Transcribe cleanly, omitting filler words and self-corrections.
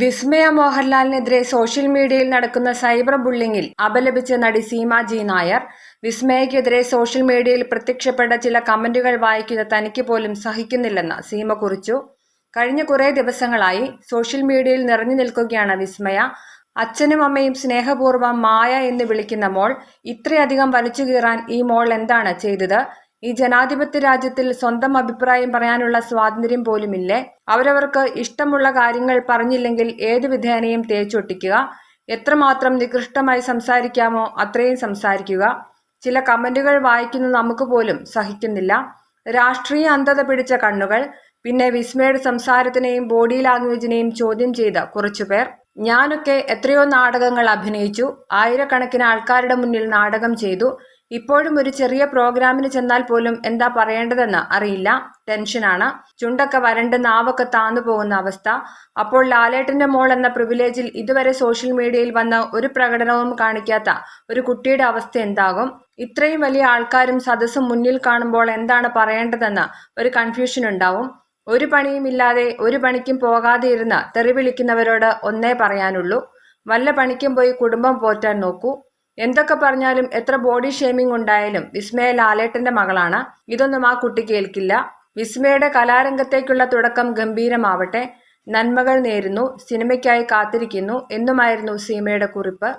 വിസ്മയ മോഹൻലാലിനെതിരെ social മീഡിയയിൽ നടക്കുന്ന cyber ബുള്ളിങ്ങിൽ അപലപിച്ച നടി സീമ ജി നായർ. വിസ്മയക്കെതിരെ സോഷ്യൽ മീഡിയയിൽ പ്രത്യക്ഷപ്പെട്ട ചില കമന്റുകൾ വായിക്കുന്ന തനിക്ക് പോലും സഹിക്കുന്നില്ലെന്ന് സീമ കുറിച്ചു. കഴിഞ്ഞ കുറേ ദിവസങ്ങളായി സോഷ്യൽ മീഡിയയിൽ നിറഞ്ഞു നിൽക്കുകയാണ് വിസ്മയ. അച്ഛനും അമ്മയും സ്നേഹപൂർവ്വം മായ എന്ന് വിളിക്കുന്ന മോൾ. ഇത്രയധികം വലിച്ചു കീറാൻ ഈ മോൾ എന്താണ് ചെയ്തത്? ഈ ജനാധിപത്യ രാജ്യത്തിൽ സ്വന്തം അഭിപ്രായം പറയാനുള്ള സ്വാതന്ത്ര്യം പോലുമില്ലേ? അവരവർക്ക് ഇഷ്ടമുള്ള കാര്യങ്ങൾ പറഞ്ഞില്ലെങ്കിൽ ഏതു വിധേനയും തേച്ചൊട്ടിക്കുക. എത്രമാത്രം നികൃഷ്ടമായി സംസാരിക്കാമോ അത്രയും സംസാരിക്കുക. ചില കമന്റുകൾ വായിക്കുന്ന നമുക്ക് പോലും സഹിക്കുന്നില്ല. രാഷ്ട്രീയ അന്ധത പിടിച്ച കണ്ണുകൾ. പിന്നെ വിസ്മയുടെ സംസാരത്തിനെയും ബോഡി ലാംഗ്വേജിനെയും ചോദ്യം ചെയ്ത കുറച്ചുപേർ. ഞാനൊക്കെ എത്രയോ നാടകങ്ങൾ അഭിനയിച്ചു, ആയിരക്കണക്കിന് ആൾക്കാരുടെ മുന്നിൽ നാടകം ചെയ്തു. ഇപ്പോഴും ഒരു ചെറിയ പ്രോഗ്രാമിന് ചെന്നാൽ പോലും എന്താ പറയേണ്ടതെന്ന് അറിയില്ല. ടെൻഷനാണ്. ചുണ്ടൊക്കെ വരണ്ട് നാവൊക്കെ താന്നു പോകുന്ന അവസ്ഥ. അപ്പോൾ ലാലേട്ടന്റെ മോൾ എന്ന പ്രിവിലേജിൽ ഇതുവരെ സോഷ്യൽ മീഡിയയിൽ വന്ന ഒരു പ്രകടനവും കാണിക്കാത്ത ഒരു കുട്ടിയുടെ അവസ്ഥ എന്താകും? ഇത്രയും വലിയ ആൾക്കാരും സദസ്സും മുന്നിൽ കാണുമ്പോൾ എന്താണ് പറയേണ്ടതെന്ന് ഒരു കൺഫ്യൂഷൻ ഉണ്ടാവും. ഒരു പണിയുമില്ലാതെ ഒരു പണിക്കും പോകാതെ ഇരുന്ന് തെറി വിളിക്കുന്നവരോട് ഒന്നേ പറയാനുള്ളൂ, വല്ല പണിക്കും പോയി കുടുംബം പോറ്റാൻ നോക്കൂ. എന്തൊക്കെ പറഞ്ഞാലും എത്ര ബോഡി ഷേമിംഗ് ഉണ്ടായാലും വിസ്മയ ലാലേട്ടന്റെ മകളാണ്. ഇതൊന്നും ആ കുട്ടിക്ക് ഏൽക്കില്ല. വിസ്മയുടെ കലാരംഗത്തേക്കുള്ള തുടക്കം ഗംഭീരമാവട്ടെ. നന്മകൾ നേരുന്നു, സിനിമയ്ക്കായി കാത്തിരിക്കുന്നു എന്നുമായിരുന്നു സീമയുടെ കുറിപ്പ്.